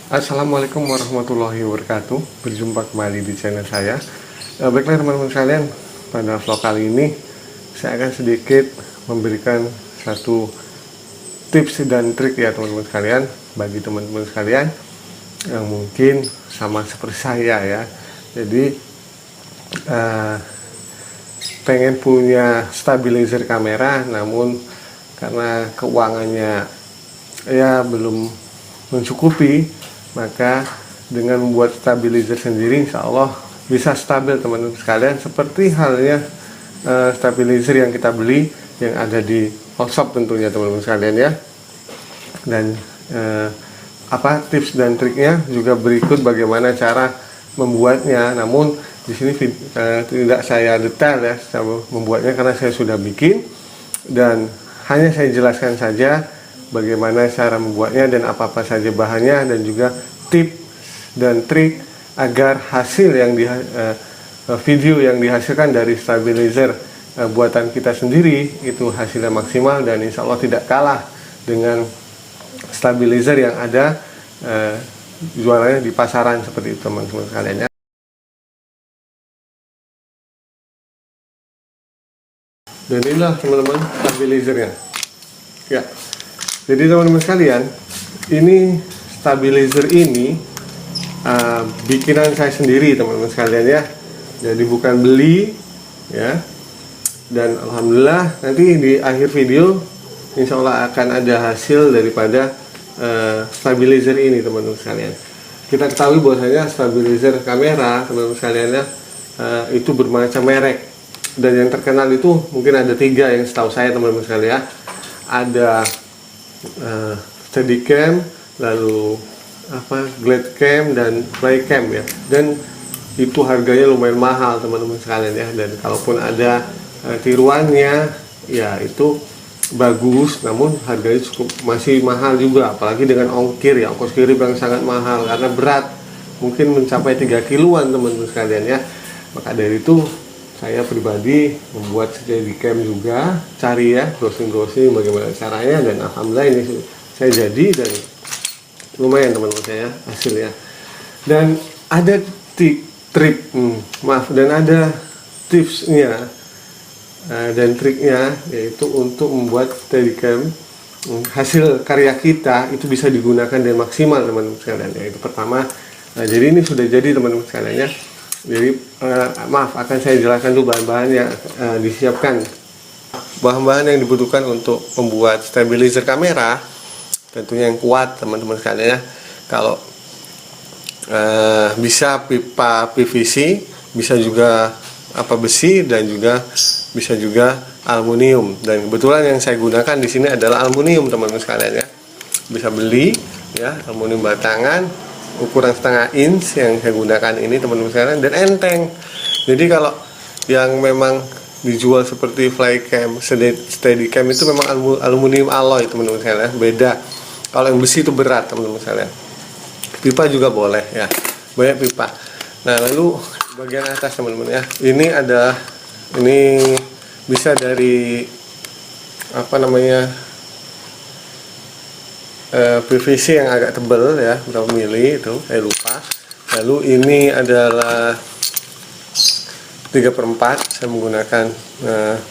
Assalamualaikum warahmatullahi wabarakatuh. Berjumpa kembali di channel saya. Baiklah teman-teman sekalian, pada vlog kali ini saya akan sedikit memberikan satu tips dan trik ya teman-teman sekalian, bagi teman-teman sekalian yang mungkin sama seperti saya ya. Jadi pengen punya stabilizer kamera, namun karena keuangannya ya belum mencukupi, maka dengan membuat stabilizer sendiri insya Allah bisa stabil teman-teman sekalian, seperti halnya stabilizer yang kita beli yang ada di Allshop tentunya teman-teman sekalian ya. Dan tips dan triknya juga berikut bagaimana cara membuatnya, namun di sini tidak saya detail ya membuatnya karena saya sudah bikin, dan hanya saya jelaskan saja bagaimana cara membuatnya dan apa-apa saja bahannya, dan juga tips dan trik agar hasil yang video yang dihasilkan dari stabilizer buatan kita sendiri itu hasilnya maksimal dan insya Allah tidak kalah dengan stabilizer yang ada jualannya di pasaran seperti itu teman-teman sekalian ya. Dan inilah teman-teman stabilizernya ya. Jadi teman-teman sekalian, ini stabilizer ini bikinan saya sendiri teman-teman sekalian ya. Jadi bukan beli ya. Dan alhamdulillah nanti di akhir video insya Allah akan ada hasil daripada stabilizer ini teman-teman sekalian. Kita ketahui bahwasanya stabilizer kamera teman-teman sekalian ya, itu bermacam merek, dan yang terkenal itu mungkin ada 3 yang setahu saya teman-teman sekalian ya. Ada Steadicam, lalu Gladcam dan Flycam ya, dan itu harganya lumayan mahal teman-teman sekalian ya. Dan kalaupun ada tiruannya ya itu bagus, namun harganya masih mahal juga, apalagi dengan ongkir ya, ongkos kirim yang sangat mahal karena berat, mungkin mencapai 3 kiloan teman-teman sekalian ya. Maka dari itu saya pribadi membuat Steadicam juga, cari ya, browsing bagaimana caranya, dan alhamdulillah ini saya jadi dan lumayan teman-teman saya hasilnya. Dan ada dan ada tipsnya dan triknya, yaitu untuk membuat Steadicam hasil karya kita itu bisa digunakan dan maksimal teman-teman sekalian. Yaitu pertama, jadi ini sudah jadi teman-teman sekalian ya. Jadi akan saya jelaskan dulu bahan-bahan yang disiapkan. Bahan-bahan yang dibutuhkan untuk membuat stabilizer kamera tentunya yang kuat teman-teman sekalian ya. Kalau bisa pipa PVC, bisa juga besi, dan juga bisa juga aluminium. Dan kebetulan yang saya gunakan di sini adalah aluminium teman-teman sekalian ya. Bisa beli ya aluminium batangan ukuran setengah inch yang saya gunakan ini teman-teman sekalian, dan enteng. Jadi kalau yang memang dijual seperti Flycam, Steadicam itu memang aluminium alloy teman-teman sekalian, beda. Kalau yang besi itu berat teman-teman sekalian. Pipa juga boleh ya, banyak pipa. Nah lalu bagian atas teman-teman ya, ini bisa dari PVC yang agak tebal ya, berapa mili itu saya lupa. Lalu ini adalah 3/4, saya menggunakan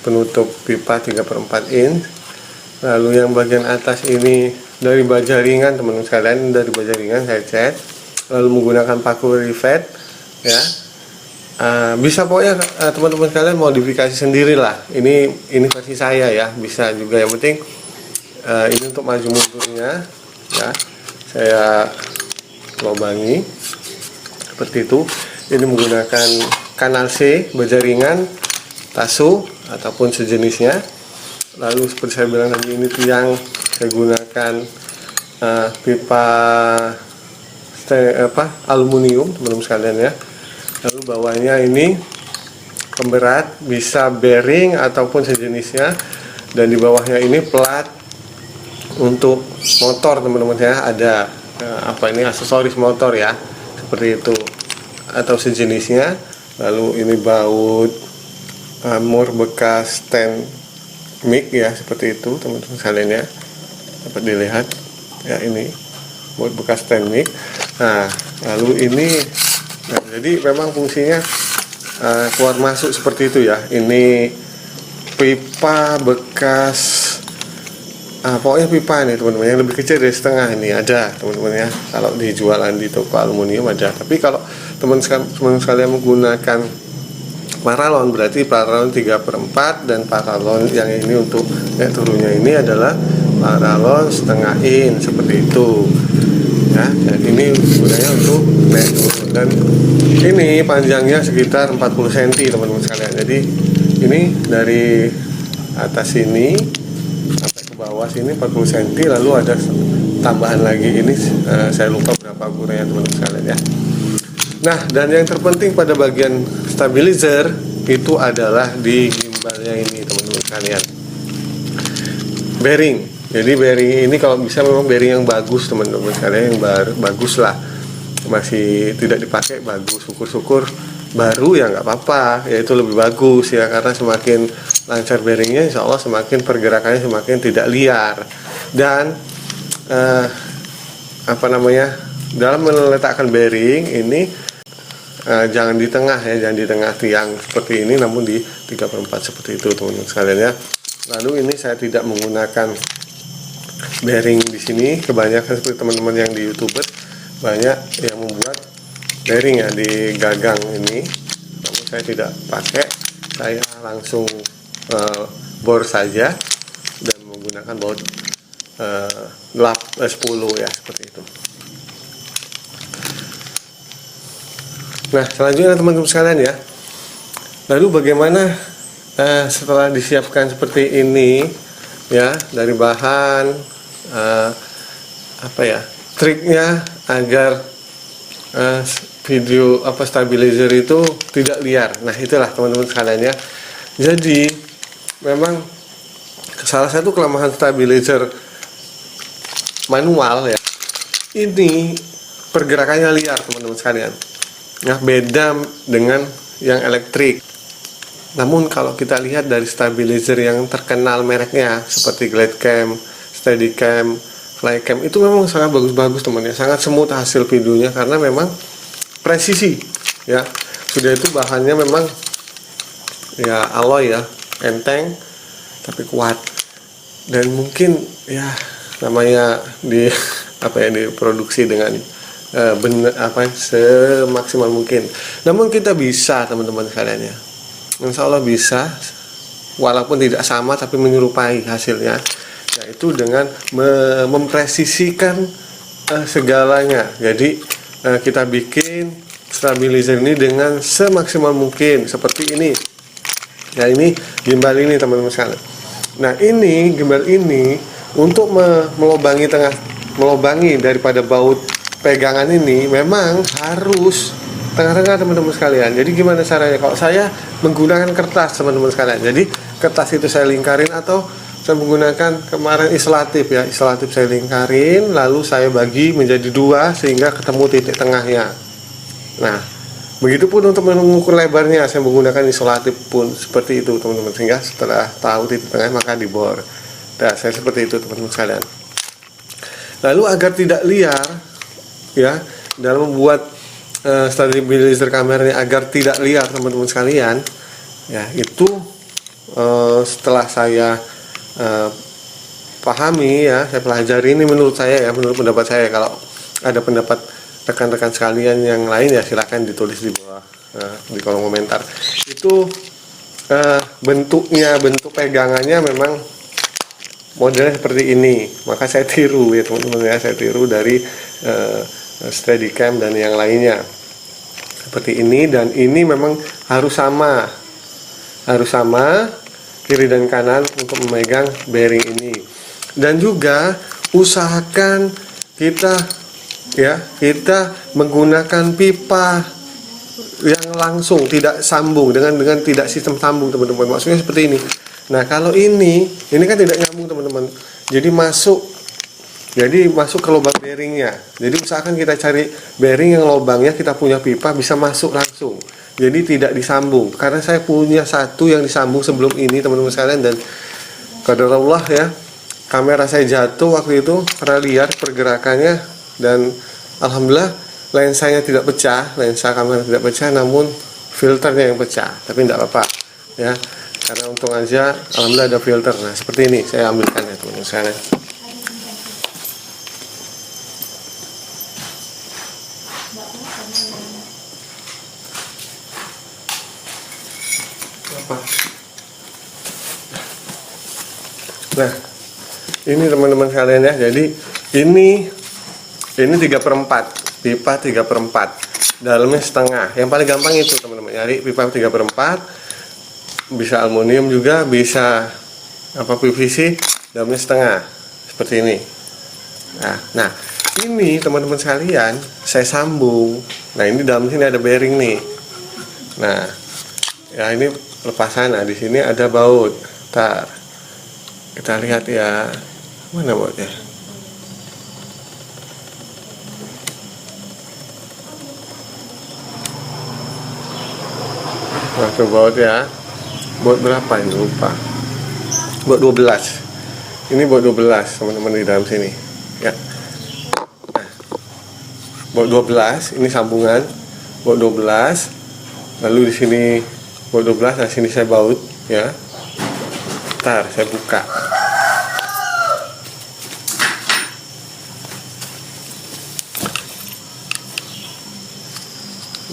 penutup pipa 3/4 inch. Lalu yang bagian atas ini dari baja ringan teman-teman sekalian, dari baja ringan saya cat, lalu menggunakan paku rivet ya. Bisa pokoknya teman-teman sekalian modifikasi sendirilah. Ini versi saya ya, bisa juga, yang penting ini untuk maju mundurnya ya, saya lubangi seperti itu. Ini menggunakan kanal C, baja ringan, tasu ataupun sejenisnya. Lalu seperti saya bilang tadi, ini tiang saya gunakan pipa aluminium teman-teman sekalian ya. Lalu bawahnya ini pemberat, bisa bearing ataupun sejenisnya, dan di bawahnya ini plat untuk motor teman-teman ya, ada aksesoris motor ya, seperti itu atau sejenisnya. Lalu ini baut armor bekas stand mic ya, seperti itu teman-teman sekalian ya, dapat dilihat ya, ini baut bekas stand mic. Nah, lalu ini, nah, jadi memang fungsinya keluar masuk seperti itu ya. Ini pipa bekas, pokoknya pipa nih teman-teman, yang lebih kecil dari setengah ini ada teman-teman ya. Kalau dijualan di toko aluminium ada. Tapi kalau teman-teman sekalian menggunakan paralon, berarti paralon 3/4, dan paralon yang ini untuk naik turunnya ini adalah paralon setengah in seperti itu. Ya, dan ini gunanya untuk naik turun, dan ini panjangnya sekitar 40 cm teman-teman sekalian. Jadi ini dari atas sini sampai ke bawah sini 40 cm, lalu ada tambahan lagi ini, saya lupa berapa ukurannya teman-teman sekalian ya. Nah, dan yang terpenting pada bagian stabilizer itu adalah di gimbalnya ini teman-teman sekalian, bearing. Jadi bearing ini kalau bisa memang bearing yang bagus teman-teman sekalian, yang bagus lah, masih tidak dipakai bagus, syukur-syukur baru ya nggak apa-apa, ya itu lebih bagus ya, karena semakin lancar bearingnya insya Allah semakin pergerakannya semakin tidak liar. Dan dalam meletakkan bearing ini jangan di tengah ya, jangan di tengah tiang seperti ini, namun di 3/4 seperti itu teman-teman sekalian ya. Lalu ini saya tidak menggunakan bearing di sini, kebanyakan seperti teman-teman yang di YouTuber banyak yang membuat bearing ya di gagang ini, namun saya tidak pakai, saya langsung bor saja dan menggunakan baut 10 ya seperti itu. Nah, selanjutnya teman-teman sekalian ya, lalu bagaimana setelah disiapkan seperti ini ya, dari bahan triknya agar video stabilizer itu tidak liar. Nah, itulah teman-teman sekalian ya. Jadi memang salah satu kelemahan stabilizer manual ya, ini pergerakannya liar teman-teman sekalian. Nah, beda dengan yang elektrik. Namun kalau kita lihat dari stabilizer yang terkenal mereknya seperti Gladcam, Steadicam, Flycam, itu memang sangat bagus-bagus teman ya, sangat smooth hasil videonya karena memang presisi ya. Sudah itu bahannya memang ya alloy ya, enteng tapi kuat, dan mungkin ya namanya diproduksi dengan semaksimal mungkin. Namun kita bisa teman-teman sekalian ya, insya Allah bisa, walaupun tidak sama tapi menyerupai hasilnya, yaitu dengan mempresisikan segalanya. Jadi kita bikin stabilizer ini dengan semaksimal mungkin seperti ini ya. Ini gimbal ini teman-teman sekalian. Nah, ini gimbal ini untuk melobangi daripada baut pegangan ini memang harus tengah-tengah teman-teman sekalian. Jadi gimana caranya? Kalau saya menggunakan kertas teman-teman sekalian, jadi kertas itu saya lingkarin, atau saya menggunakan kemarin isolatif ya, isolatif saya lingkarin lalu saya bagi menjadi 2 sehingga ketemu titik tengahnya. Nah, begitupun untuk mengukur lebarnya saya menggunakan isolatif pun seperti itu teman-teman, sehingga setelah tahu titik tengah maka dibor. Nah, saya seperti itu teman-teman sekalian. Lalu agar tidak liar ya, dalam membuat stabilizer kameranya agar tidak liar teman-teman sekalian ya, itu setelah saya pahami ya, saya pelajari, ini menurut saya ya, menurut pendapat saya. Kalau ada pendapat rekan-rekan sekalian yang lain ya silahkan ditulis di bawah di kolom komentar. Itu bentuk pegangannya memang modelnya seperti ini, maka saya tiru ya teman-teman ya, saya tiru dari Steadicam dan yang lainnya seperti ini. Dan ini memang harus sama kiri dan kanan untuk memegang bearing ini. Dan juga usahakan kita menggunakan pipa yang langsung, tidak sambung dengan tidak sistem sambung teman-teman. Maksudnya seperti ini. Nah, kalau ini kan tidak nyambung teman-teman. Jadi masuk ke lubang bearingnya. Jadi usahakan kita cari bearing yang lubangnya kita punya pipa bisa masuk langsung. Jadi tidak disambung. Karena saya punya satu yang disambung sebelum ini teman-teman sekalian, dan qadarullah ya, kamera saya jatuh waktu itu karena lihat pergerakannya, dan alhamdulillah lensanya tidak pecah, lensa kamera tidak pecah, namun filternya yang pecah. Tapi tidak apa-apa ya, karena untung aja alhamdulillah ada filter. Nah seperti ini saya ambilkan ya teman-teman sekalian. Nah ini teman-teman sekalian ya, jadi ini 3/4, pipa 3/4, dalamnya setengah. Yang paling gampang itu teman-teman, nyari pipa 3/4, bisa aluminium juga, bisa PVC, dalamnya setengah seperti ini. Nah ini teman-teman sekalian saya sambung. Nah ini dalam sini ada bearing nih. Nah ya ini lepasan. Nah di sini ada baut. Ntar kita lihat ya, mana bautnya. Nah tuh baut ya, baut berapa ini lupa, baut 12. Ini baut 12 teman-teman di dalam sini ya. Nah, baut 12 ini sambungan baut 12. Lalu di sini baut 12, nah sini saya baut ya. Ntar saya buka.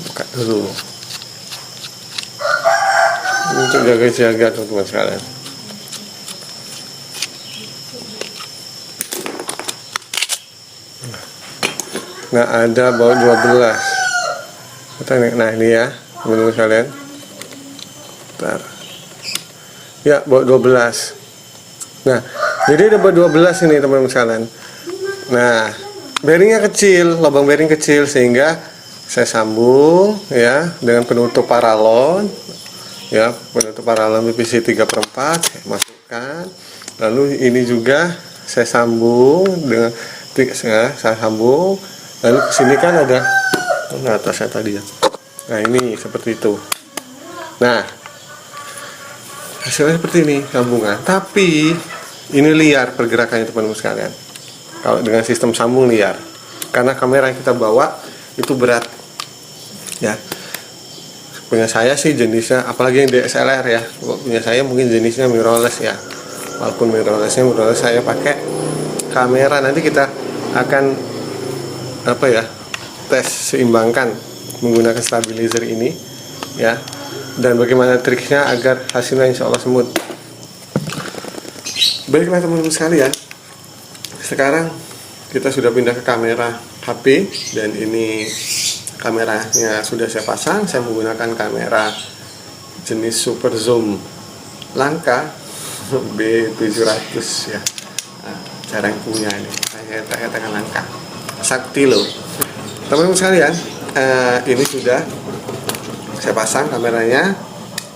Buka dulu. Untuk jaga-jaga teman-teman sekalian. Nah ada baut 12. Nah ini ya teman-teman sekalian. Bentar. Ya baut 12. Nah jadi ada baut 12 ini teman-teman sekalian. Nah bearingnya kecil, lubang bearing kecil, sehingga saya sambung ya dengan penutup paralon ya, penutup paralon PVC 3/4 saya masukkan. Lalu ini juga saya sambung dengan saya sambung. Lalu kesini kan ada atasnya tadi ya. Nah ini seperti itu. Nah hasilnya seperti ini sambungan. Tapi ini liar pergerakannya teman-teman sekalian. Kalau dengan sistem sambung liar, karena kamera yang kita bawa itu berat ya. Punya saya sih jenisnya, apalagi yang DSLR ya, punya saya mungkin jenisnya mirrorless ya. Walaupun mirrorless saya pakai kamera. Nanti kita akan tes seimbangkan menggunakan stabilizer ini ya, dan bagaimana triknya agar hasilnya insya Allah smooth. Baiklah teman-teman sekalian, sekarang kita sudah pindah ke kamera HP, dan ini kameranya sudah saya pasang. Saya menggunakan kamera jenis super zoom langka B700 ya. Nah, jarang punya ini, saya katakan langka, sakti loh teman-teman sekalian. Ini sudah saya pasang kameranya,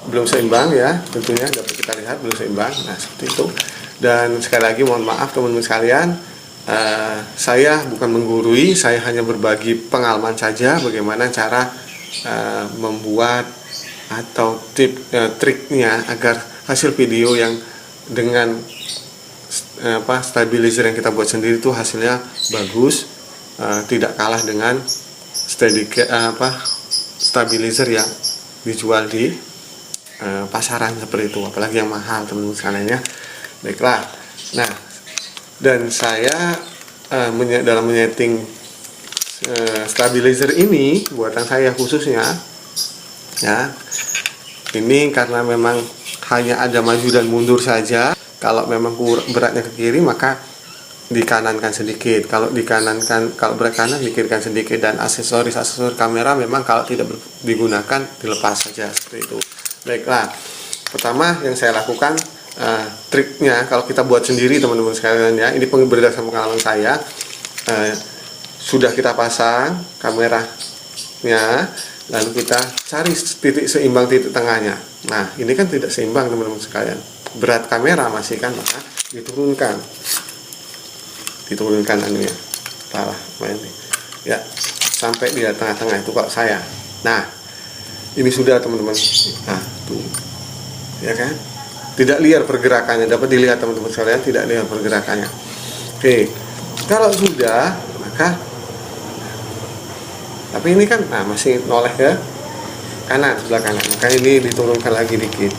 belum seimbang ya, tentunya dapat kita lihat belum seimbang. Nah seperti itu. Dan sekali lagi mohon maaf teman-teman sekalian, saya bukan menggurui, saya hanya berbagi pengalaman saja bagaimana cara membuat atau triknya agar hasil video yang dengan stabilizer yang kita buat sendiri itu hasilnya bagus, tidak kalah dengan stabilizer yang dijual di pasaran seperti itu, apalagi yang mahal teman-teman sekalian ya. Baiklah, nah dan saya dalam menyeting stabilizer ini buatan saya khususnya ya, ini karena memang hanya ada maju dan mundur saja. Kalau memang beratnya ke kiri maka dikanankan sedikit, kalau berat kanan dikirikan sedikit, dan aksesoris kamera memang kalau tidak digunakan dilepas saja seperti itu. Baiklah, pertama yang saya lakukan, triknya kalau kita buat sendiri teman-teman sekalian ya, ini berdasarkan pengalaman saya. Sudah kita pasang kameranya, lalu kita cari titik seimbang, titik tengahnya. Nah ini kan tidak seimbang teman-teman sekalian, berat kamera masih kan, maka diturunkan anunya, salah main ya, sampai di tengah-tengah itu kalau saya. Nah ini sudah teman-teman, nah tuh ya kan, tidak liar pergerakannya, dapat dilihat teman-teman sekalian, tidak liar pergerakannya. Oke, kalau sudah maka Tapi ini kan masih noleh ke kanan, sebelah kanan, makanya ini diturunkan lagi dikit.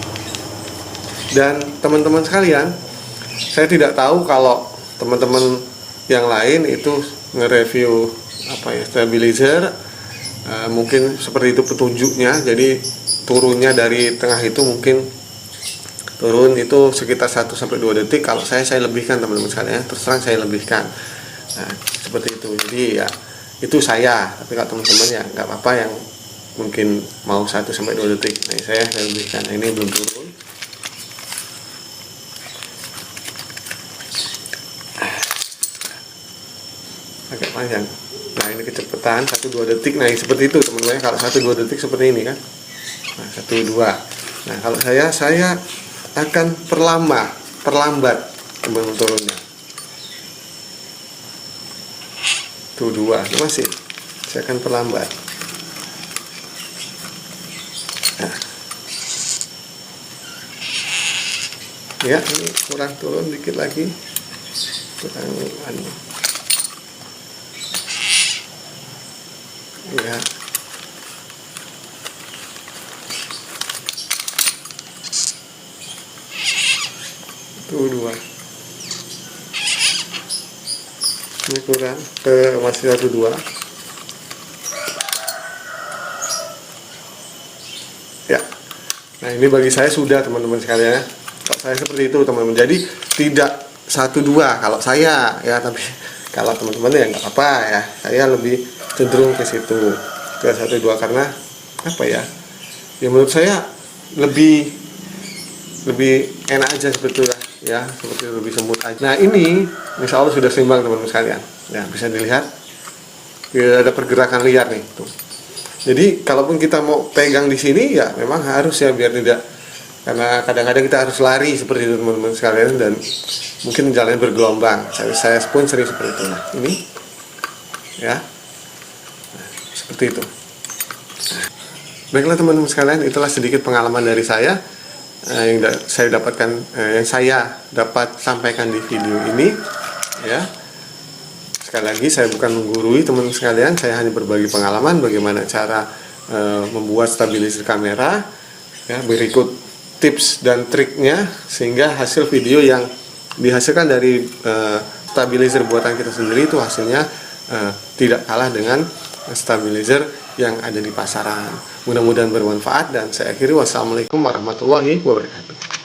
Dan teman-teman sekalian, saya tidak tahu kalau teman-teman yang lain itu nge-review stabilizer, mungkin seperti itu petunjuknya. Jadi turunnya dari tengah itu mungkin turun itu sekitar 1-2 detik. Kalau saya lebihkan teman-teman sekalian, terus terang saya lebihkan. Nah, seperti itu. Jadi ya itu saya, tapi kalau teman-teman ya nggak apa-apa yang mungkin mau 1-2 detik. Nah, saya lebihkan. Nah, ini belum turun. Agak panjang. Nah, ini kecepatan 1-2 detik. Nah, seperti itu teman-teman. Kalau 1-2 detik seperti ini kan. Nah, 1-2. Nah, kalau saya akan perlambat teman-teman turunnya. Tuh 2, masih. Saya akan perlambat. Nah. Ya, ini kurang turun dikit lagi. Kurang ya. Tuh 2. Ini kurang ke masih 1-2. Ya. Nah, ini bagi saya sudah teman-teman sekalian ya. Kalau saya seperti itu teman-teman. Jadi tidak 1-2 kalau saya ya, tapi kalau teman-teman ya nggak apa ya. Saya lebih cenderung ke situ, ke 1-2 karena apa ya? Ya menurut saya lebih enak aja sebetulnya ya, seperti lebih semut aja. Nah, ini insya Allah sudah seimbang teman-teman sekalian. Ya, bisa dilihat ada pergerakan liar nih tuh. Jadi kalaupun kita mau pegang di sini ya memang harus ya, biar tidak, karena kadang-kadang kita harus lari seperti itu teman-teman sekalian, dan mungkin jalannya bergelombang. Saya pun sering seperti itu. Nah, ini ya seperti itu. Baiklah teman-teman sekalian, itulah sedikit pengalaman dari saya yang saya dapatkan, yang saya dapat sampaikan di video ini ya. Sekali lagi, saya bukan menggurui teman-teman sekalian, saya hanya berbagi pengalaman bagaimana cara membuat stabilizer kamera ya, berikut tips dan triknya, sehingga hasil video yang dihasilkan dari stabilizer buatan kita sendiri itu hasilnya tidak kalah dengan stabilizer yang ada di pasaran. Mudah-mudahan bermanfaat, dan saya akhiri. Wassalamualaikum warahmatullahi wabarakatuh.